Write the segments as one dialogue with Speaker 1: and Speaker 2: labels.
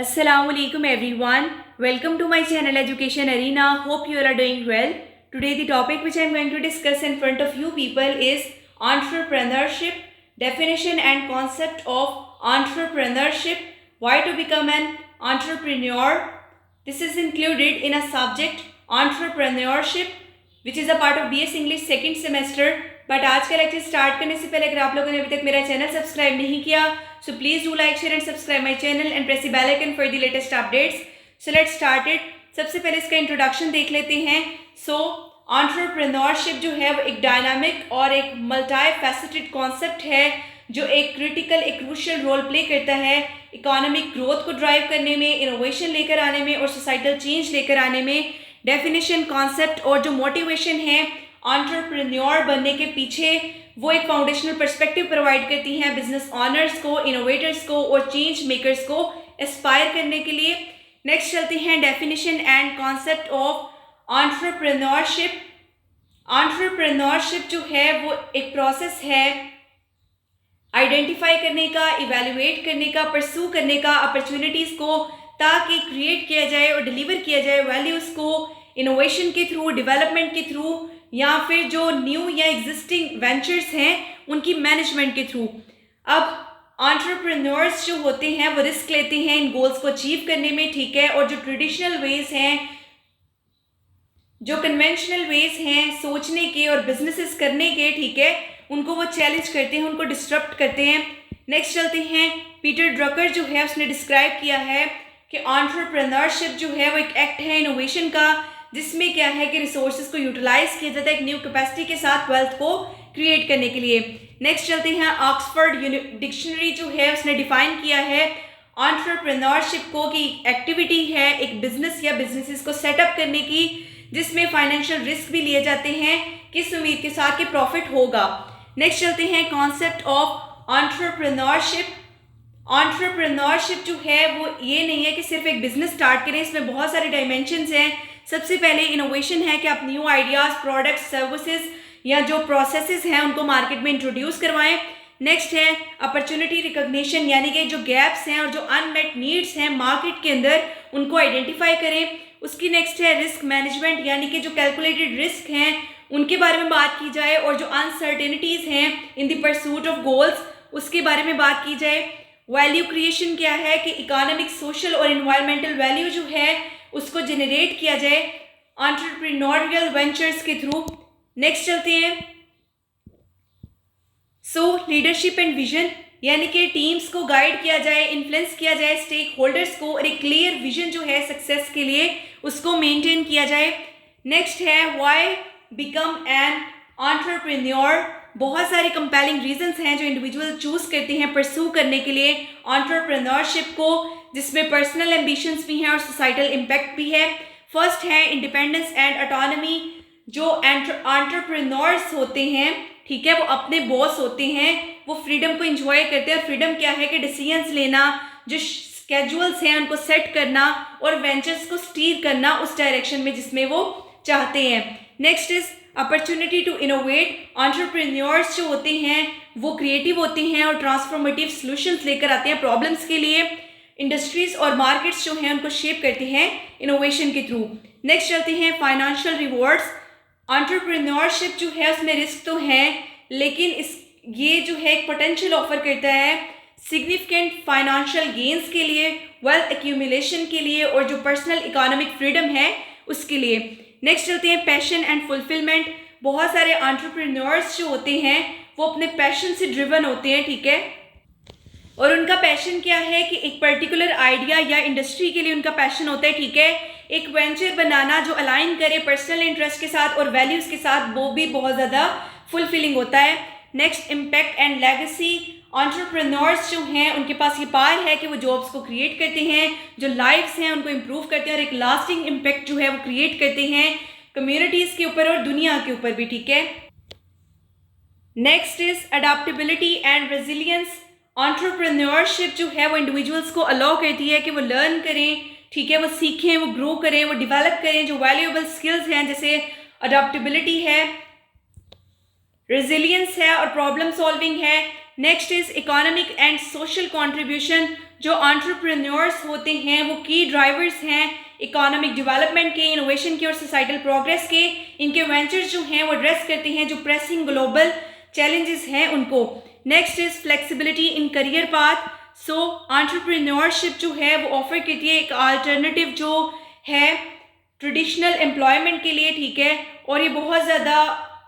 Speaker 1: Assalamualaikum everyone. Welcome to my channel Education Arena. Hope you all are doing well. Today the topic which I am going to discuss in front of you people is entrepreneurship, definition and concept of entrepreneurship, why to become an entrepreneur. This is included in a subject entrepreneurship which is a part of BS English second semester. But आज का lecture start करने से पहले अगर आप लोगों ने अभी तक मेरा चैनल सब्सक्राइब नहीं किया so please do like share and subscribe my channel and press the bell icon for the latest updates. So let's start it. सबसे पहले इसका इंट्रोडक्शन देख लेते हैं. सो एंटरप्रेन्योरशिप जो है वो एक डायनामिक और एक मल्टी फैसेटेड कॉन्सेप्ट है जो एक क्रिटिकल एक क्रूशियल रोल प्ले करता है इकोनॉमिक ग्रोथ को ड्राइव करने में, इनोवेशन लेकर आने में और सोसाइटल चेंज लेकर आने में. डेफिनेशन, कॉन्सेप्ट और जो मोटिवेशन है एंटरप्रेन्योर बनने के पीछे वो एक फाउंडेशनल पर्सपेक्टिव प्रोवाइड करती हैं बिजनेस ऑनर्स को, इनोवेटर्स को और चेंज मेकर्स को एस्पायर करने के लिए. नेक्स्ट चलते हैं definition and concept of entrepreneurship. Entrepreneurship जो है वो एक प्रोसेस है आइडेंटिफाई करने का, इवेल्युएट करने का, परस्यू करने का अपॉर्चुनिटीज़ को ताकि क्रिएट किया जाए और डिलीवर किया जाए वैल्यूज़ को इनोवेशन के थ्रू, डेवलपमेंट के थ्रू या फिर जो न्यू या एग्जिस्टिंग वेंचर्स हैं उनकी मैनेजमेंट के थ्रू. अब एंटरप्रेन्योर्स जो होते हैं वो रिस्क लेते हैं इन गोल्स को अचीव करने में, ठीक है. और जो ट्रेडिशनल वेज हैं, जो कन्वेंशनल वेज हैं सोचने के और बिजनेसेस करने के, ठीक है, उनको वो चैलेंज करते हैं, उनको डिस्टर्ब करते हैं. नेक्स्ट चलते हैं. पीटर ड्रकर जो है उसने डिस्क्राइब किया है कि एंटरप्रेन्योरशिप जो है वो एक एक्ट है इनोवेशन का जिसमें क्या है कि रिसोर्सेज को यूटिलाइज किया जाता है एक न्यू कैपेसिटी के साथ वेल्थ को क्रिएट करने के लिए. नेक्स्ट चलते हैं. ऑक्सफोर्ड डिक्शनरी जो है उसने डिफाइन किया है एंटरप्रेन्योरशिप को कि एक्टिविटी है एक बिजनेस या बिजनेसेस को सेटअप करने की जिसमें फाइनेंशियल रिस्क भी लिए जाते हैं किस उम्मीद के साथ कि प्रॉफिट होगा. नेक्स्ट चलते हैं. Concept of entrepreneurship. एंटरप्रेन्योरशिप जो है वो ये नहीं है कि सिर्फ एक बिजनेस स्टार्ट करें, इसमें बहुत सारे डायमेंशंस हैं. सबसे पहले इनोवेशन है कि आप न्यू आइडियाज़, प्रोडक्ट्स, सर्विसेज या जो प्रोसेसेस हैं उनको मार्केट में इंट्रोड्यूस करवाएं. नेक्स्ट है अपॉर्चुनिटी रिकॉग्निशन, यानी कि जो गैप्स हैं और जो अनमेट नीड्स हैं मार्केट के अंदर उनको आइडेंटिफाई करें. उसकी नेक्स्ट है रिस्क मैनेजमेंट, यानी कि जो कैलकुलेटेड रिस्क हैं उनके बारे में बात की जाए और जो अनसर्टेनिटीज़ हैं in the pursuit of goals उसके बारे में बात की जाए. वैल्यू क्रिएशन क्या है कि इकोनॉमिक, सोशल और इन्वायरमेंटल वैल्यू जो है उसको जनरेट किया जाए एंटरप्रेन्योरियल वेंचर्स के थ्रू. नेक्स्ट चलते हैं. सो लीडरशिप एंड विजन, यानी कि टीम्स को गाइड किया जाए, इन्फ्लुएंस किया जाए स्टेक होल्डर्स को और एक क्लियर विजन जो है सक्सेस के लिए उसको मेंटेन किया जाए. नेक्स्ट है व्हाई बिकम एन एंटरप्रेन्योर. बहुत सारे कंपेलिंग रीजंस हैं जो इंडिविजुअल चूज करते हैं परस्यू करने के लिए एंटरप्रेन्योरशिप को, जिसमें पर्सनल एम्बिशंस भी हैं और सोसाइटल इम्पैक्ट भी है. फर्स्ट है इंडिपेंडेंस एंड ऑटोनॉमी. जो एंटरप्रेन्योर्स होते हैं, ठीक है, वो अपने बॉस होते हैं, वो फ्रीडम को एंजॉय करते हैं. फ्रीडम क्या है कि डिसीजंस लेना, जो स्केड्यूल्स हैं उनको सेट करना और वेंचर्स को स्टीर करना उस डायरेक्शन में जिसमें वो चाहते हैं. Next is opportunity to innovate. Entrepreneurs जो होते हैं वो क्रिएटिव होते हैं और ट्रांसफॉर्मेटिव सॉल्यूशंस लेकर आते हैं प्रॉब्लम्स के लिए. इंडस्ट्रीज और मार्केट्स जो हैं उनको शेप करते हैं इनोवेशन के थ्रू. नेक्स्ट चलते हैं फाइनेंशियल रिवॉर्ड्स. एंटरप्रेन्योरशिप जो है उसमें रिस्क तो है लेकिन ये जो है एक पोटेंशियल ऑफर करता है सिग्निफिकेंट फाइनेंशियल गेन्स के लिए, वेल्थ एक्यूमुलेशन के लिए और जो पर्सनल इकोनॉमिक फ्रीडम है उसके लिए. नेक्स्ट चलते हैं पैशन एंड फुलफिलमेंट. बहुत सारे एंटरप्रेन्योर्स जो होते हैं वो अपने पैशन से ड्रिवन होते हैं, ठीक है, और उनका पैशन क्या है कि एक पर्टिकुलर आइडिया या इंडस्ट्री के लिए उनका पैशन होता है, ठीक है, एक वेंचर बनाना जो अलाइन करे पर्सनल इंटरेस्ट के साथ और वैल्यूज़ के साथ, वो भी बहुत ज़्यादा फुलफिलिंग होता है. Next impact and legacy. Entrepreneurs जो हैं उनके पास ये पावर है कि वो जॉब्स को क्रिएट करते हैं, जो लाइफ्स हैं उनको इम्प्रूव करते हैं और एक लास्टिंग इम्पैक्ट जो है वो क्रिएट करते हैं कम्युनिटीज़ के ऊपर और दुनिया के ऊपर भी, ठीक है. Next is adaptability and resilience. Entrepreneurship जो है वो इंडिविजुअल्स को अलाउ करती है कि वो लर्न करें, ठीक है, वो सीखें, वो ग्रो करें, वो डेवलप करें. जो वैल्यूएबल स्किल्स हैं जैसे अडेप्टेबिलिटी है, रेजिलियंस है और प्रॉब्लम सॉल्विंग है. Next is economic and social contribution. जो एंटरप्रेन्योर्स होते हैं वो की ड्राइवर्स हैं इकोनॉमिक डेवलपमेंट के, इनोवेशन के और सोसाइटल प्रोग्रेस के। इनके वेंचर्स जो हैं वो एड्रेस करते हैं जो प्रेसिंग ग्लोबल चैलेंजेस हैं उनको। Next is flexibility in career path. So entrepreneurship जो है वो ऑफर करती है एक अल्टरनेटिव जो है ट्रेडिशनल एम्प्लॉयमेंट के लिए, ठीक है, और ये बहुत ज़्यादा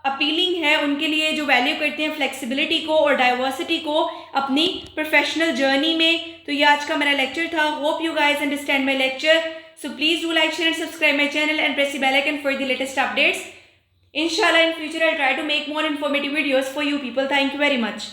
Speaker 1: अपीलिंग है उनके लिए जो वैल्यू करते हैं फ्लेक्सिबिलिटी को और डाइवर्सिटी को अपनी प्रोफेशनल जर्नी में। तो ये आज का मेरा लेक्चर था। Hope you guys understand my lecture. So please do like, share and subscribe my channel and press the bell icon for the latest updates. Inshallah in future I'll try to make more informative videos for you people. Thank you very much.